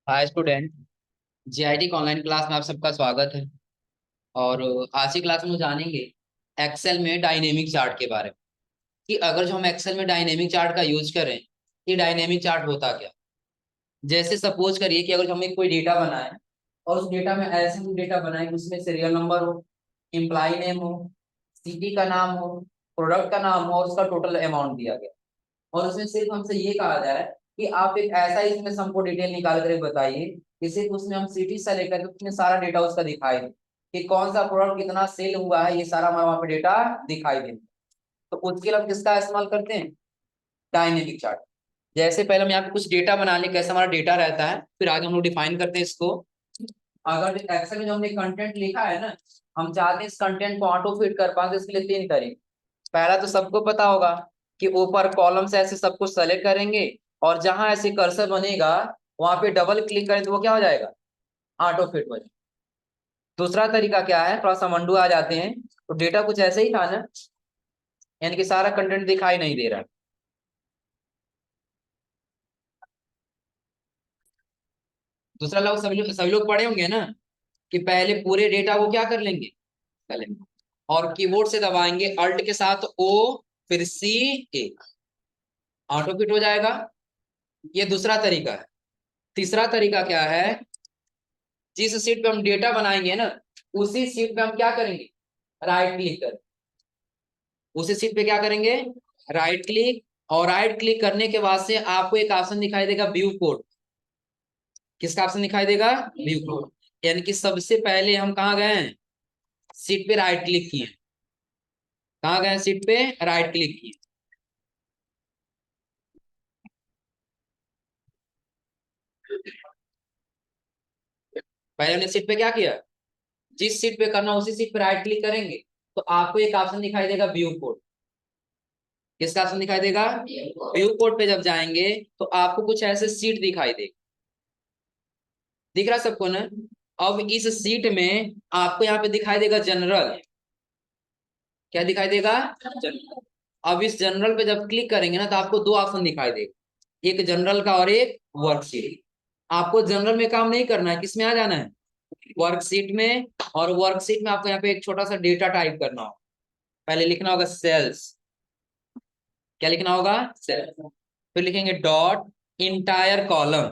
Hi student. GIT के online class में आप सबका स्वागत है। और आज की क्लास में हम जानेंगे एक्सेल में डायनेमिक चार्ट के बारे में कि अगर जो हम एक्सेल में डायनेमिक चार्ट का यूज करें, ये डायनेमिक चार्ट होता क्या। जैसे सपोज करिए कि अगर हम एक कोई डेटा बनाए और उस डेटा में ऐसे डेटा बनाए कि उसमें सीरियल नंबर हो, एम्प्लॉय नेम हो, सिटी का नाम हो, प्रोडक्ट का नाम हो और उसका टोटल अमाउंट दिया गया। और उसमें सिर्फ हमसे ये कहा जाए कि आप एक ऐसा ही इसमें हमको डिटेल निकाल कर बताइए कि सिर्फ उसमें हम सिटी से लेकर के उसमें सारा डेटा उसका दिखाई दे कि कौन सा प्रोडक्ट कितना सेल हुआ है, ये सारा हमारे वहां पे डेटा दिखाई दे। तो उसके लिए हम किसका इस्तेमाल करते हैं? Dynamic chart. जैसे पहले हम यहाँ पे कुछ डेटा बना लें, कैसा हमारा डेटा रहता है, फिर आगे हम लोग डिफाइन करते हैं इसको। अगर एक्सेल में जो हमने कंटेंट लिखा है ना, हम चाहते हैं इस कंटेंट को ऑटो फिट कर पाए, तो इसके लिए तीन तरीके। पहला तो सबको पता होगा कि ऊपर कॉलम से ऐसे सब कुछ सेलेक्ट करेंगे और जहां ऐसे कर्सर बनेगा वहां पे डबल क्लिक करें तो वो क्या हो जाएगा? ऑटो फिट हो जाएगा। दूसरा तरीका क्या है, थोड़ा सा मंडू आ जाते हैं, तो डेटा कुछ ऐसे ही था ना, यानी कि सारा कंटेंट दिखाई नहीं दे रहा है। दूसरा लोग सभी लोग पढ़े होंगे ना कि पहले पूरे डेटा को क्या कर लेंगे, पहले और कीबोर्ड से दबाएंगे अल्ट के साथ ओ, फिर सी, ए, ऑटो फिट हो जाएगा। ये दूसरा तरीका है। तीसरा तरीका क्या है, जिस सीट पे हम डेटा बनाएंगे ना, उसी सीट पे हम क्या करेंगे, राइट क्लिक कर, उसी सीट पे क्या करेंगे, राइट क्लिक। और राइट क्लिक करने के बाद से आपको एक ऑप्शन दिखाई देगा व्यू कोड। किसका ऑप्शन दिखाई देगा? View code. यानी कि सबसे पहले हम कहाँ गए हैं, सीट पे राइट क्लिक किए। कहाँ गए? सीट पे राइट क्लिक किए। पहले हमने सीट पे क्या किया, जिस सीट पे करना उसी सीट पे राइट क्लिक करेंगे तो आपको एक ऑप्शन दिखाई देगा व्यू कोड। किसका ऑप्शन दिखाई देगा? व्यू कोड पे जब जाएंगे तो आपको कुछ ऐसे सीट दिखाई देगा। दिख रहा सबको ना? अब इस सीट में आपको यहाँ पे दिखाई देगा जनरल। क्या दिखाई देगा? जनरल। अब इस जनरल पे जब क्लिक करेंगे ना तो आपको दो ऑप्शन दिखाई देगा, एक जनरल का और एक वर्कशीट। आपको जनरल में काम नहीं करना है, किसमें आ जाना है, वर्कशीट में। और वर्कशीट में आपको यहाँ पे एक छोटा सा डेटा टाइप करना होगा। पहले लिखना होगा सेल्स। क्या लिखना होगा? सेल्स। फिर लिखेंगे डॉट इंटायर कॉलम।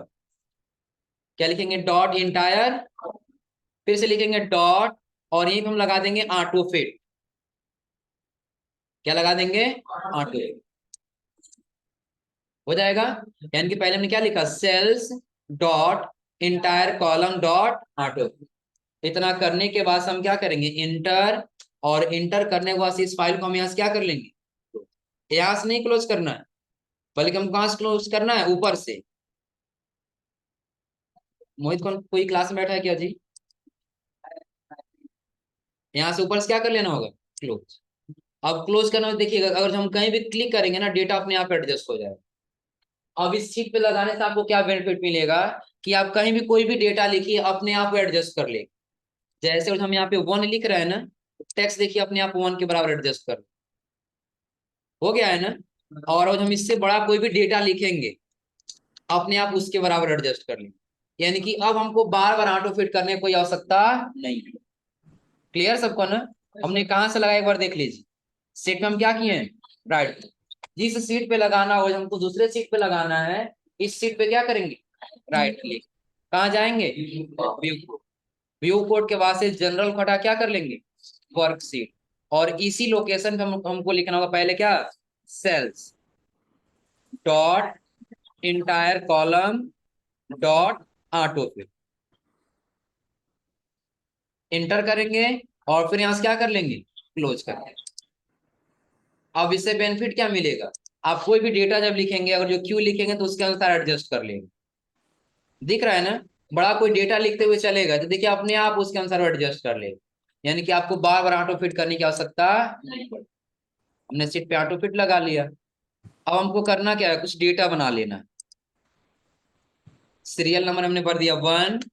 क्या लिखेंगे? Dot entire. फिर से लिखेंगे डॉट, और यहीं पे हम लगा देंगे ऑटो फिट। क्या लगा देंगे? ऑटो। हो जाएगा। यानी कि पहले हमने क्या लिखा, cells dot entire column dot auto. इतना करने के बाद हम क्या करेंगे, इंटर। और इंटर करने के बाद इस फाइल को हम यहाँ से क्या कर लेंगे, यहाँ से नहीं क्लोज करना है, बल्कि हम कहाँ से क्लोज करना है, ऊपर से। मोहित कौन कोई क्लास में बैठा है क्या जी? यहाँ से ऊपर से क्या कर लेना होगा, क्लोज। अब क्लोज करना है, देखिएगा अगर हम कहीं भी क्लिक करेंगे ना, डेटा अपने आप एडजस्ट हो जाएगा। अब इस शीट पे लगाने से आपको क्या बेनिफिट मिलेगा कि आप कहीं भी कोई भी डेटा लिखिए अपने आप एडजस्ट कर ले। जैसे हम यहाँ पे वन लिख रहे हैं ना, टेक्स्ट देखिए अपने आप वन के बराबर एडजस्ट कर, हो गया है ना। और अब हम इससे बड़ा कोई भी डेटा लिखेंगे अपने आप उसके बराबर एडजस्ट कर लेंगे। यानी कि अब हमको बार बार ऑटो फिट करने की कोई आवश्यकता नहीं है। क्लियर सबको ना? हमने कहाँ से लगाया एक बार देख लीजिए। सीट पे हम क्या किए हैं, राइट। जिस सीट पे लगाना हो हमको दूसरे सीट पे लगाना है, इस सीट पे क्या करेंगे, राइट क्लिक। कहाँ जाएंगे, व्यू कोड। व्यू कोड के बाद से जनरल को हटा क्या कर लेंगे, वर्कशीट। और इसी लोकेशन पे हमको लिखना होगा पहले क्या, cells dot entire column dot auto fill. Enter करेंगे और फिर यहां से क्या कर लेंगे, क्लोज कर लेंगे। अब इससे बेनिफिट क्या मिलेगा, आप कोई भी डेटा जब लिखेंगे, अगर जो क्यू लिखेंगे तो उसके अनुसार एडजस्ट कर लेंगे। दिख रहा है ना? बड़ा कोई डेटा लिखते हुए चलेगा तो देखिए अपने आप उसके अनुसार एडजस्ट कर लेगा। यानी कि आपको बार बार ऑटो फिट करने की आवश्यकता नहीं पड़ती। हमने सीट पे ऑटो फिट लगा लिया। अब हमको करना क्या है, कुछ डेटा बना लेना है। सीरियल नंबर हमने भर दिया 1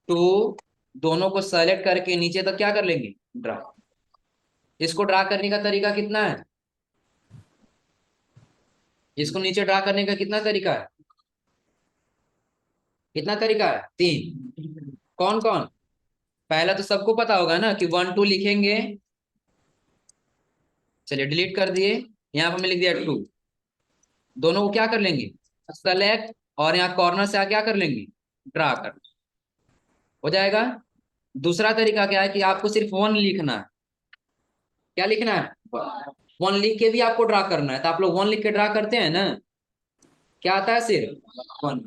2, दोनों को सेलेक्ट करके नीचे तक क्या कर लेंगे, ड्रा। इसको ड्रा करने का तरीका कितना है, इसको नीचे ड्रा करने का कितना तरीका है, कितना तरीका है? 3। कौन कौन? पहला तो सबको पता होगा ना कि 1 2 लिखेंगे। चलिए डिलीट कर दिए। यहाँ पर हमने लिख दिया 2। दोनों को क्या कर लेंगे? सेलेक्ट। और यहाँ कॉर्नर से क्या कर लेंगे? ड्रा कर। हो जाएगा। दूसरा तरीका क्या है कि आपको सिर्फ 1 लिखना है। क्या लिखना है? 1 लिख के भी आपको ड्रा करना है, तो आप लोग 1 लिख के ड्रा करते हैं ना। क्या आता है? सिर्फ 1।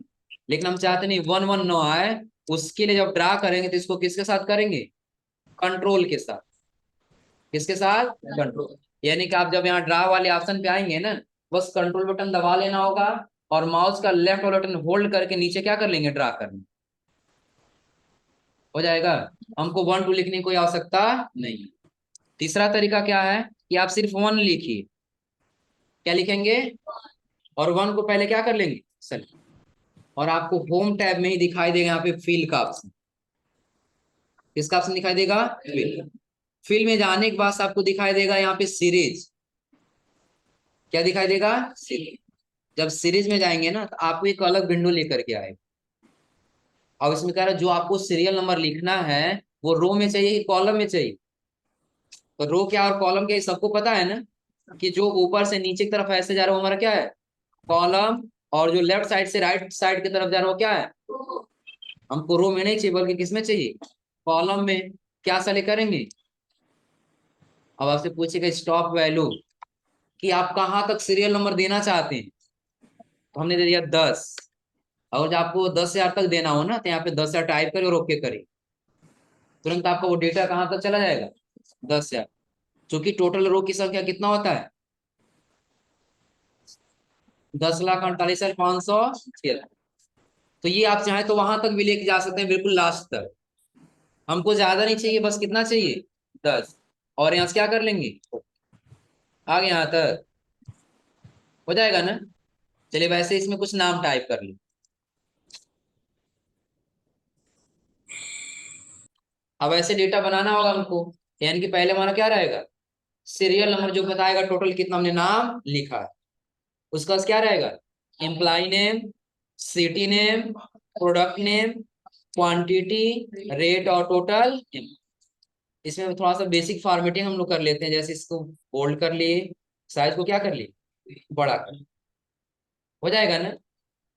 लेकिन हम चाहते नहीं 1 1 नो आए। उसके लिए जब ड्रा करेंगे तो इसको किसके साथ करेंगे? कंट्रोल के साथ। किसके साथ? कंट्रोल। यानी कि आप जब यहाँ ड्रा वाले ऑप्शन पे आएंगे ना, बस कंट्रोल बटन दबा लेना होगा और माउस का लेफ्ट वाला बटन होल्ड करके नीचे क्या कर लेंगे? ड्रा करना। हो जाएगा। हमको 1 2 लिखने की कोई आवश्यकता नहीं। तीसरा तरीका क्या है कि आप सिर्फ 1 लिखिए। क्या लिखेंगे? और 1 को पहले क्या कर लेंगे? सेलेक्ट। और आपको होम टैब में ही दिखाई देगा यहाँ पे फिल का ऑप्शन। किसका ऑप्शन दिखाई देगा? फिल। फिल में जाने के बाद आपको दिखाई देगा यहाँ पे सीरीज। क्या दिखाई देगा? सीरीज। जब सीरीज में जाएंगे ना तो आपको एक अलग विंडो लेकर के आएगा। और इसमें कह रहा है जो आपको सीरियल नंबर लिखना है वो रो में चाहिए कि कॉलम में चाहिए? तो रो क्या और कॉलम क्या, ये सबको पता है ना कि जो ऊपर से नीचे की तरफ ऐसे जा रहा है वो हमारा क्या है? कॉलम। और जो लेफ्ट साइड से राइट साइड की तरफ जा रहा है वो क्या है? हमको रो में नहीं चाहिए बल्कि किसमें चाहिए? कॉलम में। क्या सेलेक्ट करेंगे? अब आपसे पूछेगा स्टॉप वैल्यू कि आप कहाँ तक सीरियल नंबर देना चाहते हैं। तो हमने दे दिया 10। और जब आपको 10,000 तक देना हो ना तो यहाँ पे 10,000 टाइप करिए और ओके करिए। तुरंत आपका वो डेटा कहाँ तक चला जाएगा? 10,000। क्योंकि टोटल रो की संख्या कितना होता है? 10,48,500। तो ये आप चाहें तो वहां तक भी लेके जा सकते हैं, बिल्कुल लास्ट तक। हमको ज्यादा नहीं चाहिए, बस कितना चाहिए? 10। और यहाँ से क्या कर लेंगे? आगे यहाँ तक। हो जाएगा ना। चलिए वैसे इसमें कुछ नाम टाइप कर ले। अब ऐसे डेटा बनाना होगा हमको। यानी कि पहले हमारा क्या रहेगा? सीरियल नंबर जो बताएगा टोटल कितना हमने नाम लिखा है। उसका क्या रहेगा? Employ name, city name, product name, quantity, rate और टोटल। इसमें थोड़ा सा बेसिक फॉर्मेटिंग हम लोग कर लेते हैं, जैसे इसको बोल्ड कर लिए, साइज को क्या कर लिए? बड़ा कर। हो जाएगा ना।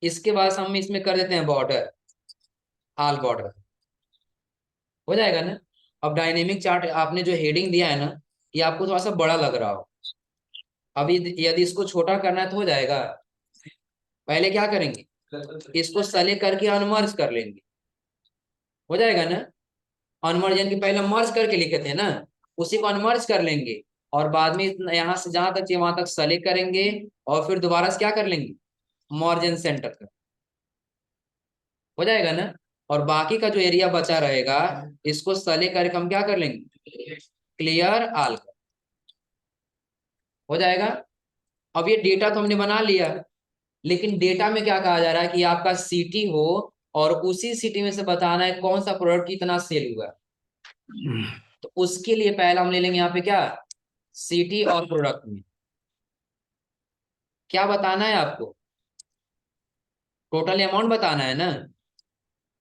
इसके बाद हम इसमें कर देते हैं बॉर्डर, ऑल बॉर्डर। हो जाएगा ना। अब डायनेमिक चार्ट आपने जो हेडिंग दिया है ना, ये आपको थोड़ा सा बड़ा लग रहा हो। अभी यदि इसको छोटा करना है तो हो जाएगा। पहले क्या करेंगे? इसको सेलेक्ट करके अनमर्ज कर लेंगे। हो जाएगा ना। अनमर्ज यानी कि पहले मर्ज करके लिखे थे ना, उसी को अनमर्ज कर लेंगे। और बाद में यहाँ से जहां तक चाहिए वहां तक सेलेक्ट करेंगे। और फिर दोबारा से क्या कर लेंगे? मर्ज एंड सेंटर कर। हो जाएगा ना। और बाकी का जो एरिया बचा रहेगा इसको सेलेक्ट करके हम क्या कर लेंगे? क्लियर ऑल कर। हो जाएगा। अब ये डेटा तो हमने बना लिया, लेकिन डेटा में क्या कहा जा रहा है कि आपका सिटी हो और उसी सिटी में से बताना है कौन सा प्रोडक्ट कितना सेल हुआ। तो उसके लिए पहला हम ले लेंगे यहाँ पे क्या? सिटी और प्रोडक्ट में क्या बताना है आपको? टोटल अमाउंट बताना है ना।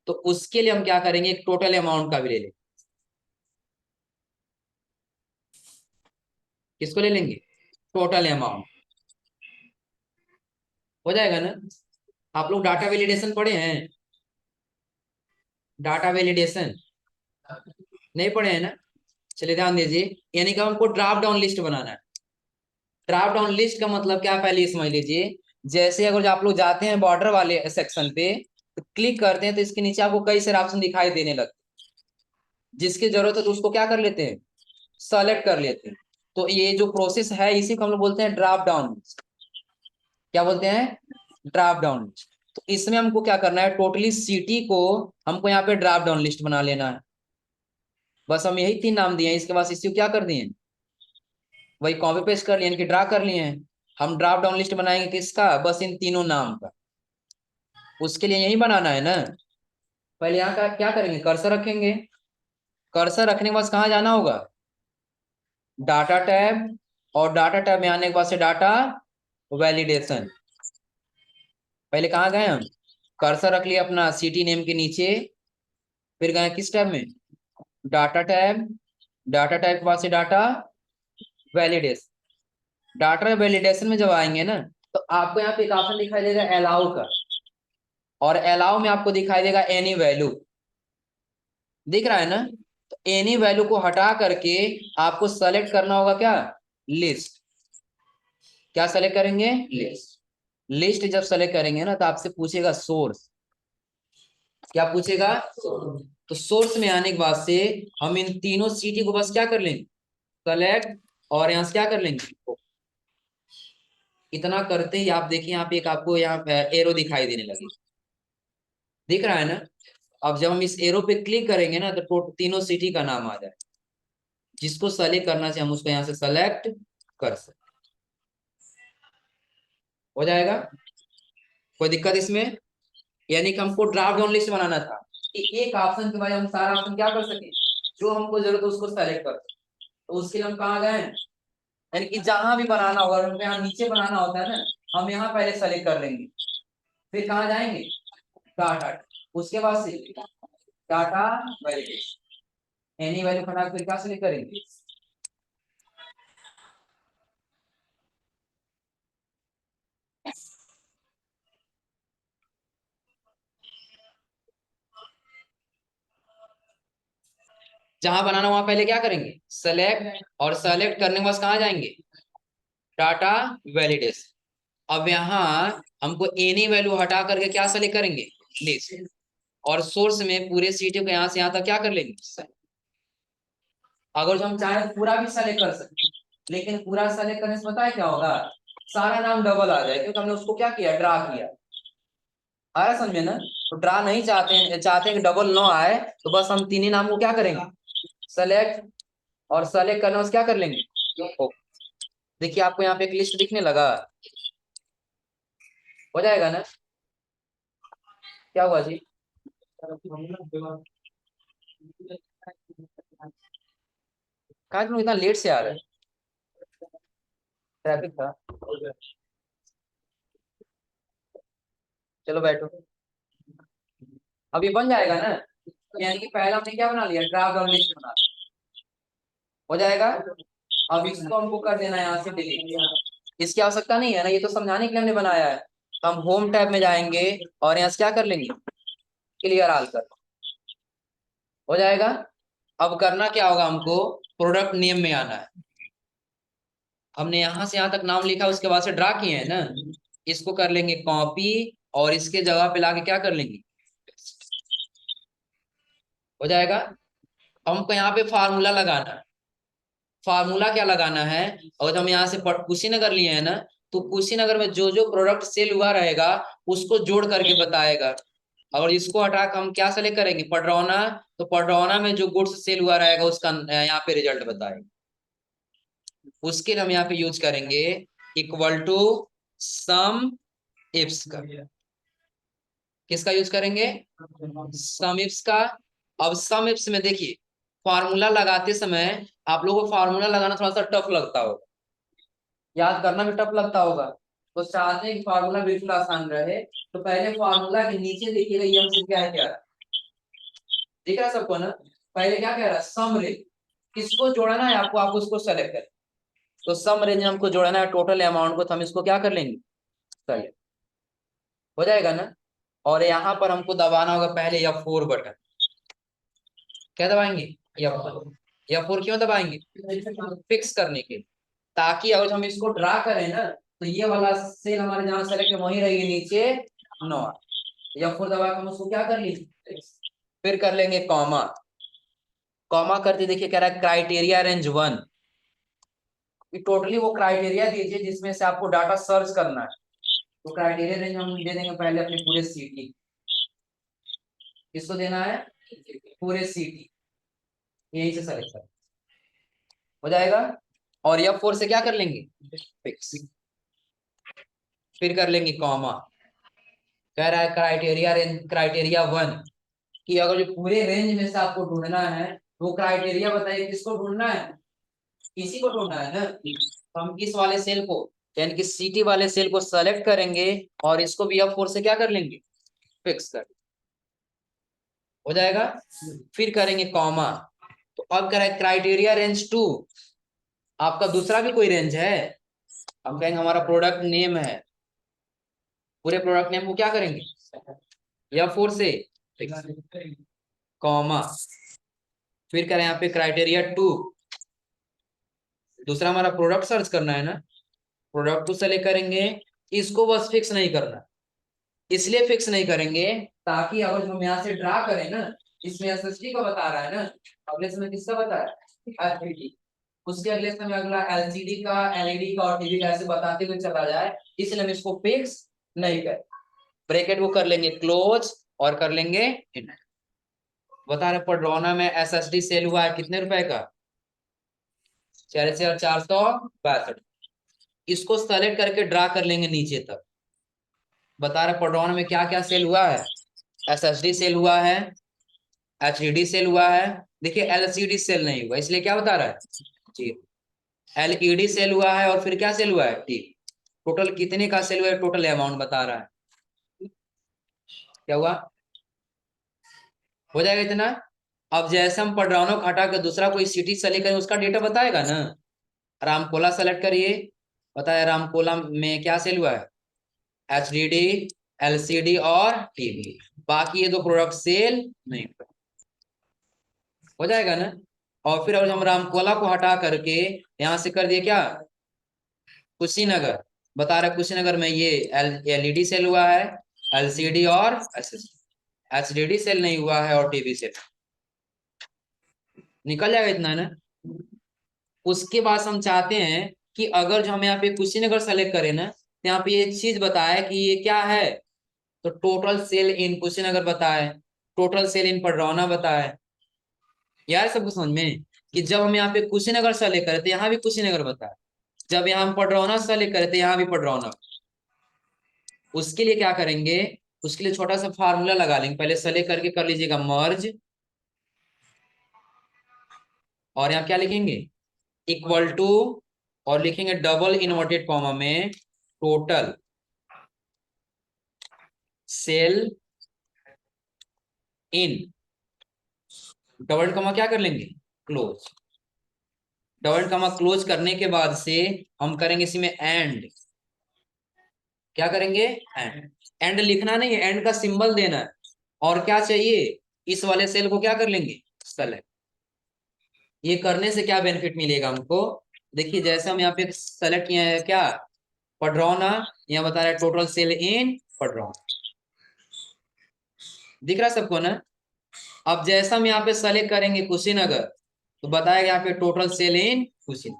तो उसके लिए हम क्या करेंगे? एक टोटल अमाउंट का भी ले लेंगे। किसको ले लेंगे? Total amount. हो जाएगा ना। आप लोग डाटा वैलिडेशन पढ़े हैं? डाटा वैलिडेशन नहीं पढ़े हैं ना। चलिए ध्यान दीजिए। यानी कि हमको ड्रॉप डाउन लिस्ट बनाना है। ड्रॉप डाउन लिस्ट का मतलब क्या, पहले ये समझ लीजिए। जैसे अगर आप लोग जाते हैं बॉर्डर वाले सेक्शन पे, तो क्लिक करते हैं तो इसके नीचे आपको कई सारे ऑप्शन दिखाई देने लगते हैं। जिसकी जरूरत है तो उसको क्या कर लेते हैं? सेलेक्ट कर लेते हैं। तो ये जो प्रोसेस है इसी को हम लोग बोलते हैं ड्रॉप डाउन लिस्ट। क्या बोलते हैं? Drop down list. तो इसमें हमको क्या करना है? टोटली सिटी को हमको यहाँ पे ड्रॉप डाउन लिस्ट बना लेना है। बस हम यही 3 नाम दिए हैं, इसके बाद इसी को क्या कर दिए? वही कॉपी पेस्ट कर लिए, यानी कि ड्रा कर लिए हैं। हम ड्रॉप डाउन लिस्ट बनाएंगे किसका? बस इन तीनों नाम का। उसके लिए यही बनाना है ना। पहले यहाँ का क्या करेंगे? कर्सर रखेंगे। कर्सर रखने के बाद कहाँ जाना होगा? Data tab. और डाटा टैब में आने के बाद से डाटा वैलिडेशन। पहले कहाँ गए हम? कर्सर रख लिया अपना सिटी नेम के नीचे, फिर गए किस टैब में, डाटा टैब, डाटा टाइप के बाद से डाटा वैलिडेशन। डाटा वैलिडेशन में जब आएंगे ना तो आपको यहाँ पे एक ऑप्शन दिखाई देगा अलाउ का, और अलाउ में आपको दिखाई देगा एनी वैल्यू, दिख रहा है ना। तो एनी वैल्यू को हटा करके आपको सेलेक्ट करना होगा क्या, लिस्ट। क्या सेलेक्ट करेंगे, लिस्ट। लिस्ट जब सेलेक्ट करेंगे ना तो आपसे पूछेगा सोर्स, क्या पूछेगा, तो सोर्स में आने के बाद से हम इन तीनों सिटी को बस क्या कर लेंगे, सेलेक्ट, और यहां से क्या कर लेंगे, इतना करते ही आप देखिए यहाँ पे एक आपको यहाँ एरो दिखाई देने लगी, दिख रहा है ना। अब जब हम इस एरो पे क्लिक करेंगे ना तो तीनों सिटी का नाम आ जाए, जिसको सेलेक्ट करना चाहिए हम उसको यहाँ से सेलेक्ट कर सकते, हो जाएगा। कोई दिक्कत इसमें, यानी कि हमको ड्राफ्ट डाउन लिस्ट बनाना था कि एक ऑप्शन के बाद हम सारा ऑप्शन क्या कर सके, जो हमको जरूरत है उसको सेलेक्ट कर सके। तो उसके लिए हम कहाँ गए, यानी कि जहां भी बनाना होगा, हमको यहाँ नीचे बनाना होता है ना, हम यहाँ पहले सेलेक्ट कर लेंगे, फिर कहाँ जाएंगे, डाटा, उसके बाद से डाटा वैलिडेशन, एनी वैल्यू फटा फिर क्या सेलेक्ट करेंगे। जहां बनाना वहां पहले क्या करेंगे, सेलेक्ट, और सेलेक्ट करने के बाद कहाँ जाएंगे, डाटा वैलिडेशन। अब यहाँ हमको एनी वैल्यू हटा करके क्या सेलेक्ट करेंगे, लिस्ट, और सोर्स में पूरे सीटी को यहाँ से यहाँ तक क्या कर लेंगे। अगर जो हम चाहे तो पूरा भी सेलेक्ट कर सकते, लेकिन पूरा सेलेक्ट करने से पता है क्या होगा, सारा नाम डबल आ जाए, क्योंकि हमने उसको क्या किया, ड्रा किया। आया समझ में ना। तो ड्रा नहीं चाहते हैं, चाहते हैं कि डबल ना आए, तो बस हम तीन ही नाम को क्या करेंगे, सेलेक्ट, और सेलेक्ट करने से क्या कर लेंगे, देखिए आपको यहाँ पे एक लिस्ट दिखने लगा, हो जाएगा ना। क्या हुआ जी, कहा तुम इतना लेट से आ रहे, ट्रैफिक था। चलो बैठो, अब ये बन जाएगा ना। यानी कि पहला हमने क्या बना लिया, ड्राफ्ट और लिस्ट बना, हो जाएगा। अब इसको हमको कर देना है यहाँ से डिलीट, इसकी आवश्यकता नहीं है ना, ये तो समझाने के लिए हमने बनाया है। तो हम होम टैब में जाएंगे और यहाँ से क्या कर लेंगे, क्लियर ऑल कर, हो जाएगा। अब करना क्या होगा, हमको प्रोडक्ट नेम में आना है। हमने यहाँ से यहाँ तक नाम लिखा, उसके बाद से ड्रा किए हैं ना, इसको कर लेंगे कॉपी, और इसके जगह पे लाके क्या कर लेंगे, हो जाएगा। हमको यहाँ पे फार्मूला लगाना है। फार्मूला क्या लगाना है, और हम यहाँ से कुशीनगर लिए हैं ना, तो कुशीनगर में जो जो प्रोडक्ट सेल हुआ रहेगा उसको जोड़ करके बताएगा। और इसको हटा कर हम क्या सेलेक्ट करेंगे, पडरौना, तो पडरौना में जो गुड्स सेल हुआ रहेगा उसका यहाँ पे रिजल्ट बताएगा। उसके लिए हम यहाँ पे यूज करेंगे इक्वल टू सम इफ्स का, किसका यूज करेंगे, सम इफ्स का। अब सम इफ्स में देखिए, फार्मूला लगाते समय आप लोगों को फार्मूला लगाना थोड़ा सा टफ लगता होगा, याद करना भी टफ लगता होगा। तो चाहते हैं कि फार्मूला बिल्कुल आसान रहे, तो पहले फार्मूला के नीचे देखिएगा ये हमसे क्या है, क्या दिख रहा है सबको ना। पहले क्या कह रहा है, सम रेंज, किसको जोड़ना है आपको, आप उसको सेलेक्ट करें। तो सम रेंज हमको जोड़ना है टोटल अमाउंट को, तो हम इसको क्या कर लेंगे, सेलेक्ट, हो जाएगा ना। और यहाँ पर हमको दबाना होगा पहले F4 बटन, क्या दबाएंगे, F4। F4 क्यों दबाएंगे, फिक्स करने के लिए, ताकि अगर हम इसको ड्रा करें ना तो ये वाला सेल हमारे जहां सेलेक्ट है वहीं रहेगी, नीचे नो। F4 दबा के हम उसको क्या कर लीजिए, फिर कर लेंगे कॉमा। कॉमा करते देखिए कह रहा है क्राइटेरिया रेंज 1, टोटली वो क्राइटेरिया दीजिए जिसमें से आपको डाटा सर्च करना है। तो क्राइटेरिया रेंज हम दे देंगे पहले अपने पूरे सिटी, किसको देना है, पूरे सिटी, यहीं से सेलेक्ट कर, हो जाएगा। और F4 से क्या कर लेंगे, फिक्स, फिर कर लेंगे कॉमा। कह रहा है क्राइटेरिया रेंज, क्राइटेरिया 1, कि अगर जो पूरे रेंज में से आपको ढूंढना है तो वो क्राइटेरिया बताइए किसको ढूंढना है, इसी को ढूंढना है ना। तो हम किस वाले सेल को, यानी कि सिटी वाले सेल को सेलेक्ट करेंगे, और इसको भी F4 से क्या कर लेंगे, फिक्स कर, हो जाएगा। फिर करेंगे कॉमा, तो अब करें क्राइटेरिया रेंज 2। आपका दूसरा भी कोई रेंज है, हम कहेंगे हमारा प्रोडक्ट नेम है, पूरे प्रोडक्ट नेम को क्या करेंगे या फोर से कॉमा, फिर करें यहाँ पे क्राइटेरिया 2। दूसरा हमारा प्रोडक्ट सर्च करना है ना, प्रोडक्ट को सेलेक्ट करेंगे। इसको बस फिक्स नहीं करना, इसलिए फिक्स नहीं करेंगे ताकि अगर हम यहाँ से ड्रा करें ना, इसमें एसएसडी का बता रहा है ना, अगले समय किसका बता रहा है एलसीडी, उसके अगले समय अगला एलसीडी का, एलईडी का और टीवी का ऐसे बताते हुए चला जाए, इसलिए हम इसको फिक्स नहीं करें। ब्रैकेट को कर लेंगे क्लोज और कर लेंगे एंटर। बता रहे पडरौना में एसएसडी सेल हुआ है कितने रुपए का, 4462। इसको सेलेक्ट करके ड्रा कर लेंगे नीचे तक। बता रहे पडरौना में क्या क्या सेल हुआ है, एसएसडी सेल हुआ है, एचडीडी सेल हुआ है। देखिए एलसीडी सेल नहीं हुआ, इसलिए क्या बता रहा है जी, एलईडी सेल हुआ है और फिर क्या सेल हुआ है टी। टोटल कितने का सेल हुआ है, टोटल अमाउंट बता रहा है। क्या हुआ, हो जाएगा इतना। अब जैसे हम पडरौना को हटा कर दूसरा कोई सिटी सेलेक्ट करें, उसका डेटा बताएगा ना। रामकोला सेलेक्ट करिए, बताया रामकोला में क्या सेल हुआ है, एचडीडी, एलसीडी और टीवी। बाकी ये दो प्रोडक्ट सेल नहीं हुआ, हो जाएगा ना। और फिर अगर हम रामकोला को हटा करके यहां से कर दिए क्या, कुशीनगर, बता रहा कुशीनगर में ये एलईडी सेल हुआ है, एलसीडी और एचडीडी सेल नहीं हुआ है और टीवी सेल, निकल जाएगा इतना ना। उसके बाद हम चाहते हैं कि अगर जो हम यहाँ पे कुशीनगर सेलेक्ट करें ना, तो यहाँ पे ये चीज बताए कि ये क्या है, तो टोटल सेल इन कुशीनगर बताए, टोटल सेल इन पडरौना बताए। यार सबको समझ में कि जब हम यहाँ पे कुशीनगर सेलेक्ट करें तो यहाँ भी कुशीनगर बताए, जब यहाँ हम पडरौना सेलेक्ट करें तो यहाँ भी पडरौना। उसके लिए क्या करेंगे, उसके लिए छोटा सा फार्मूला लगा लेंगे, पहले सेलेक्ट करके कर लीजिएगा मर्ज, और यहाँ क्या लिखेंगे इक्वल टू, और लिखेंगे डबल इन्वर्टेड कॉमा में टोटल सेल इन, डबल कॉमा क्या कर लेंगे क्लोज। डबल कॉमा क्लोज करने के बाद से हम करेंगे इसी में एंड, क्या करेंगे एंड। एंड लिखना नहीं है, एंड का सिंबल देना है। और क्या चाहिए, इस वाले सेल को क्या कर लेंगे सेलेक्ट। ये करने से क्या बेनिफिट मिलेगा हमको, देखिए जैसे हम यहाँ पे सेलेक्ट किया है क्या पडरौना, यहाँ बता रहा है टोटल सेल इन पडरौना, दिख रहा है सबको ना। अब जैसा हम यहाँ पे सेलेक्ट करेंगे कुशीनगर, तो बताएगा यहाँ पे टोटल सेल इन कुशीनगर,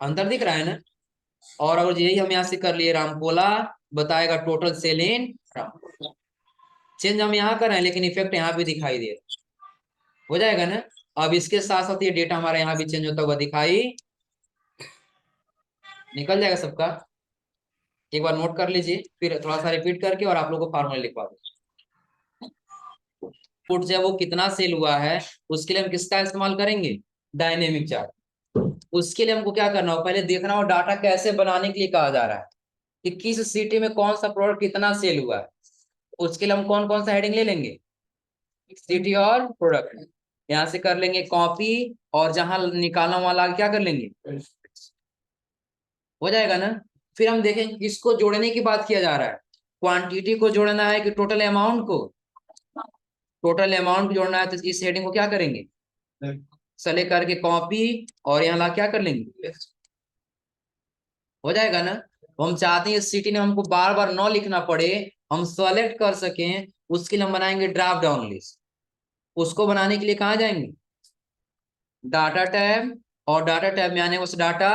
अंतर दिख रहा है ना। और अगर यही हम यहाँ से कर लिए रामकोला, बताएगा टोटल सेल इन रामकोला। चेंज हम यहाँ कर रहे हैं लेकिन इफेक्ट यहाँ भी दिखाई दे रहा, हो जाएगा ना। अब इसके साथ साथ ये डेटा हमारा यहाँ भी चेंज होता हुआ दिखाई, निकल जाएगा सबका। एक बार नोट कर लीजिए, फिर थोड़ा सा रिपीट करके और आप लोगों को फॉर्मूला लिखवा दो। फुट जब वो कितना सेल हुआ है, उसके लिए हम किसका इस्तेमाल करेंगे, डायनेमिक चार्ट। उसके लिए हमको क्या करना हो, पहले देखना हो डाटा कैसे बनाने के लिए कहा जा रहा है, कि किस सिटी में कौन सा प्रोडक्ट कितना सेल हुआ है। उसके लिए हम कौन कौन सा हेडिंग ले लेंगे, सिटी और प्रोडक्ट। यहाँ से कर लेंगे कॉपी, और जहां निकालना वाला क्या कर लेंगे, हो जाएगा ना। फिर हम देखेंगे किसको जोड़ने की बात किया जा रहा है, क्वांटिटी को जोड़ना है कि टोटल अमाउंट को। टोटल अमाउंट जोड़ना है तो इस हेडिंग को क्या करेंगे, सेलेक्ट करके कॉपी, और यहाँ ला क्या कर लेंगे, हो जाएगा ना। तो हम चाहते हैं इस सिटी में हमको बार बार न लिखना पड़े, हम सेलेक्ट कर सकें, उसके लिए हम बनाएंगे ड्रॉप डाउन लिस्ट। उसको बनाने के लिए कहाँ जाएंगे, डाटा टैब, और डाटा टैब में आने उस डाटा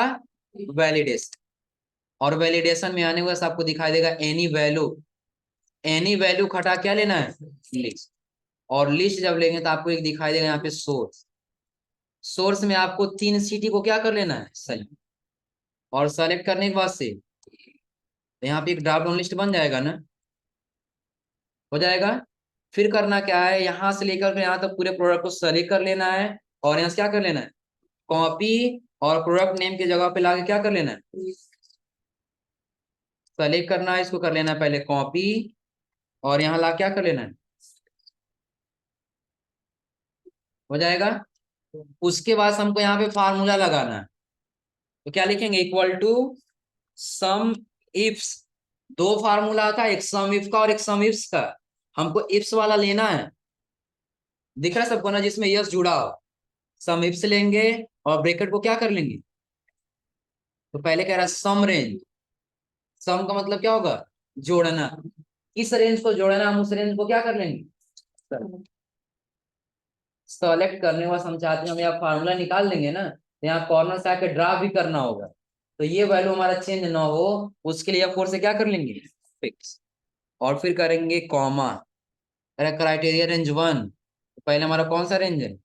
वैलिडेशन, और वैलिडेशन में आने वैसे आपको दिखाई देगा एनी वैल्यू। एनी वैल्यू खटा क्या लेना है, लिस्ट। और लिस्ट जब लेंगे तो आपको एक दिखाई देगा यहाँ पे सोर्स। सोर्स में आपको 3 सिटी को क्या कर लेना है सेलेक्ट, और सेलेक्ट करने के बाद से तो यहाँ पे एक ड्रॉप डाउन लिस्ट बन जाएगा ना, हो जाएगा। फिर करना क्या है, यहाँ से लेकर के यहाँ तक पूरे प्रोडक्ट को सेलेक्ट कर लेना है, और यहाँ से क्या कर लेना है कॉपी, और प्रोडक्ट नेम की जगह पे लाके क्या कर लेना है सेलेक्ट करना है, इसको कर लेना है पहले कॉपी, और यहाँ ला क्या कर लेना है, हो जाएगा। उसके बाद हमको यहाँ पे फार्मूला लगाना है, तो क्या लिखेंगे, इक्वल टू सम इफ्स। दो फार्मूला था, एक सम इफ का और एक सम इफ्स का। हमको इफ्स वाला लेना है, दिख रहा है सबको ना, जिसमें यस जुड़ा हो। सम इफ्स लेंगे और ब्रैकेट को क्या कर लेंगे, तो पहले कह रहा है सम रेंज। सम का मतलब क्या होगा, जोड़ना। किस रेंज को जोड़ना, हम उस रेंज को क्या कर लेंगे, सेलेक्ट करने के बाद हम चाहते हैं हम यहाँ फार्मूला निकाल देंगे ना, तो यहाँ कॉर्नर से आके ड्रा भी करना होगा। तो ये वैल्यू हमारा चेंज ना हो, उसके लिए फोर से क्या कर लेंगे, फिक्स। और फिर करेंगे कॉमा। अरे क्राइटेरिया रेंज वन, तो पहले हमारा कौन सा रेंज है,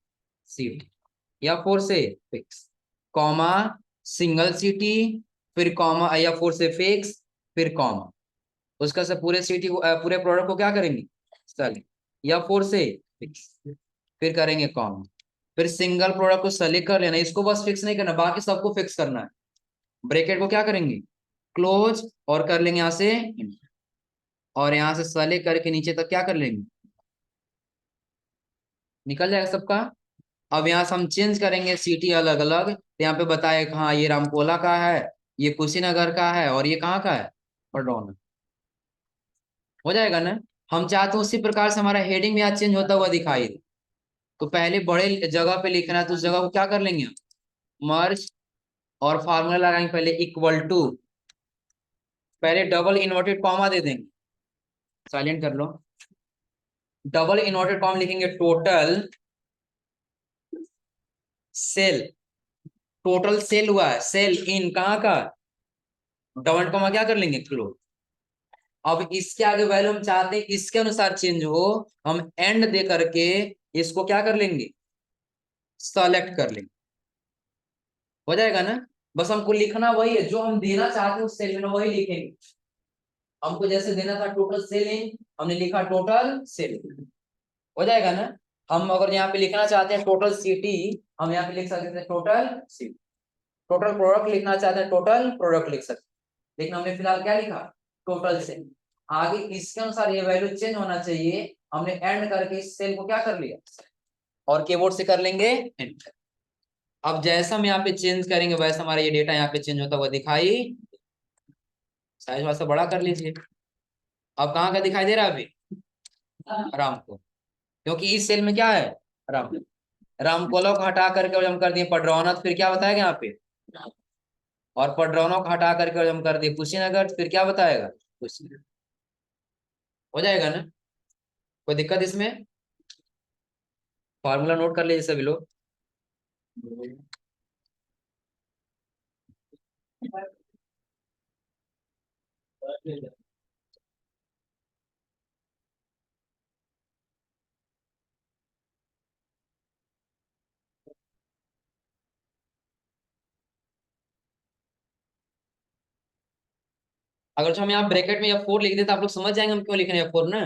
सीट, या फोर से फिक्स, कॉमा सिंगल सिटी, फिर कॉमा या फोर से फिक्स, फिर कॉमा। उसका से पूरे सिटी को पूरे प्रोडक्ट को क्या करेंगे, सेलेक्ट, या फोर से फिक्स, फिर करेंगे कॉमा। फिर सिंगल प्रोडक्ट को सेलेक्ट कर लेना, इसको बस फिक्स नहीं करना, बाकी सबको फिक्स करना है। ब्रैकेट को क्या करेंगे, क्लोज, और कर लेंगे यहाँ से enter। और यहाँ से सेलेक्ट करके नीचे तक क्या कर लेंगे, निकल जाएगा सबका। अब यहाँ से हम चेंज करेंगे सिटी अलग अलग, तो यहाँ पे बताए हाँ ये रामकोला का है, ये कुशीनगर का है, और ये कहाँ का है, पडरौना। हो जाएगा ना। हम चाहते हैं उसी प्रकार से हमारा हेडिंग भी आज चेंज होता हुआ दिखाई दे। तो पहले बड़े जगह पे लिखना है, तो उस जगह को क्या कर लेंगे, मर्ज, और फार्मूला लगाएंगे पहले इक्वल टू, पहले डबल इन्वर्टेड कॉमा दे देंगे, साइलेंट कर लो। डबल इन्वर्टेड कॉमा लिखेंगे, टोटल सेल, टोटल सेल हुआ है, सेल इन कहाँ का, डबल कॉमा क्या कर लेंगे, क्लोज। अब इसके आगे वैल्यू हम चाहते हैं इसके अनुसार चेंज हो, हम एंड दे करके इसको क्या कर लेंगे, सेलेक्ट कर लेंगे। हो जाएगा ना। बस हमको लिखना वही है, जो हम देना चाहते हैं उस सेल में वही लिखेंगे। हमको जैसे देना था टोटल सेलिंग, हमने लिखा टोटल सेलिंग, हो जाएगा ना। हम अगर यहाँ पे लिखना चाहते हैं टोटल सिटी, हम यहाँ पे लिख सकते हैं टोटल सिटी। टोटल प्रोडक्ट लिखना चाहते हैं टोटल प्रोडक्ट लिख सकते हैं, लेकिन हमने फिलहाल क्या लिखा, टोटल सेल। आगे इसके अनुसार ये वैल्यू चेंज होना चाहिए, हमने एंड करके इस सेल को क्या कर लिया, और कीबोर्ड से कर लेंगे एंटर। अब जैसा हम यहाँ पे चेंज करेंगे वैसा हमारा ये डेटा यहाँ पे चेंज होता हुआ दिखाई, साइज वाइज बड़ा कर लीजिए। अब कहाँ का दिखाई दे रहा है अभी, राम को, क्योंकि इस सेल में क्या है, राम। रामकोला को हटा करके और हम कर दिए पडरौना, तो फिर क्या बताएगा यहाँ पे, और पडरौना को हटा करके और हम कर दिए कुशीनगर, तो फिर क्या बताएगा, कुशीनगर। हो जाएगा ना, कोई दिक्कत इसमें, फॉर्मूला नोट कर लीजिए सभी लोग। अगर जो हम यहाँ ब्रैकेट में F4 लिख देते आप लोग समझ जाएंगे हम क्यों लिख रहे हैं F4 ना,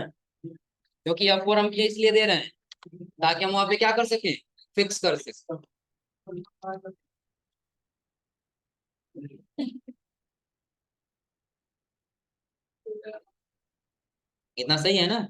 क्योंकि F4 हम क्या इसलिए दे रहे हैं, ताकि हम वहां पे क्या कर सके, फिक्स कर सके। इतना सही है ना।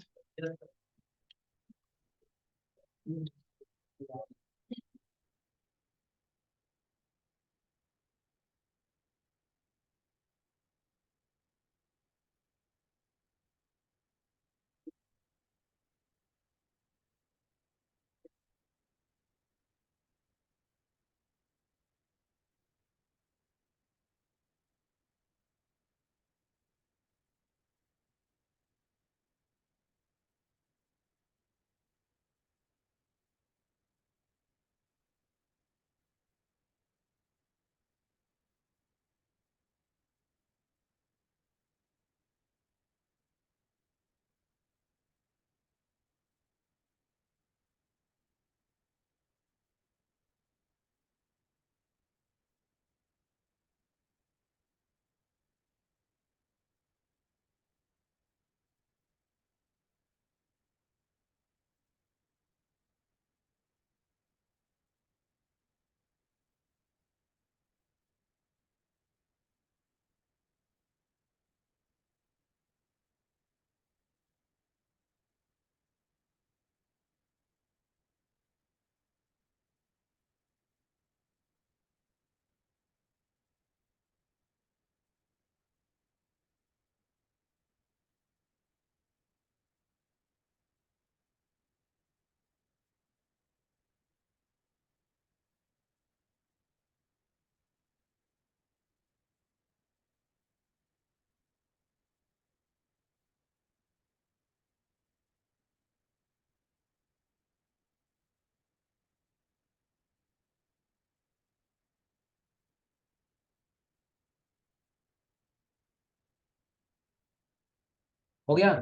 हो गया,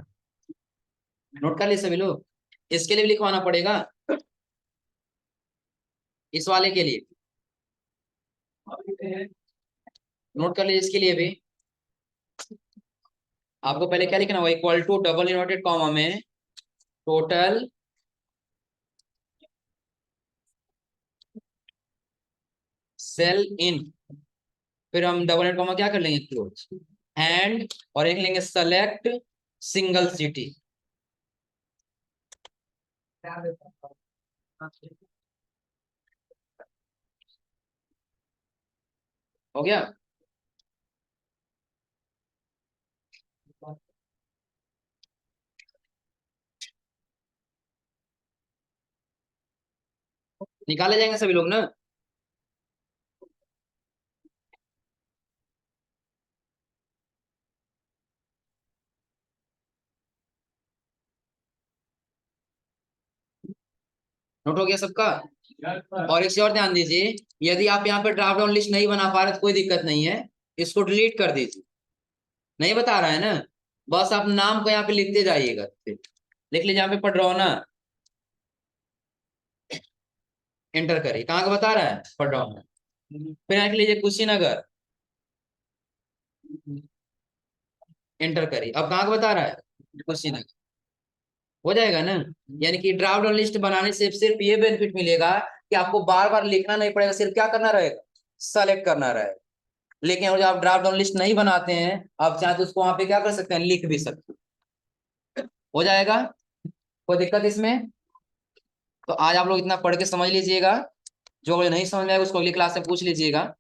नोट कर लिए सभी लोग। इसके लिए भी लिखवाना पड़ेगा, इस वाले के लिए नोट कर लीजिए। इसके लिए भी आपको पहले क्या लिखना होगा, equal to double inverted comma में टोटल सेल इन, फिर हम डबल इन्वर्टेड कॉमा क्या कर लेंगे, क्लोज, एंड, और एक लेंगे सेलेक्ट सिंगल सिटी। हो गया। निकाले जाएंगे सभी लोग ना। नोट हो गया सबका। और एक चीज और ध्यान दीजिए, यदि आप यहाँ पे ड्राफ्ट डाउन लिस्ट नहीं बना पा रहे तो कोई दिक्कत नहीं है, इसको डिलीट कर दीजिए। नहीं बता रहा है ना, बस आप नाम को यहाँ पे लिखते जाइएगा। लिख लीजिए यहाँ पे पडरौना, एंटर करिए, कहाँ का बता रहा है, पडरौना। फिर यहाँ लिख लीजिए कुशीनगर, एंटर करिए, अब कहाँ का बता रहा है, कुशीनगर। हो जाएगा ना। यानी कि ड्राफ्ट डाउन लिस्ट बनाने से सिर्फ ये बेनिफिट मिलेगा कि आपको बार बार लिखना नहीं पड़ेगा, सिर्फ क्या करना रहेगा, सेलेक्ट करना रहेगा। लेकिन अगर आप ड्राफ्ट डाउन लिस्ट नहीं बनाते हैं, आप चाहे तो उसको वहां पे क्या कर सकते हैं, लिख भी सकते हैं। हो जाएगा, कोई दिक्कत इसमें। तो आज आप लोग इतना पढ़ के समझ लीजिएगा, जो नहीं समझ में आएगा उसको अगली क्लास में पूछ लीजिएगा।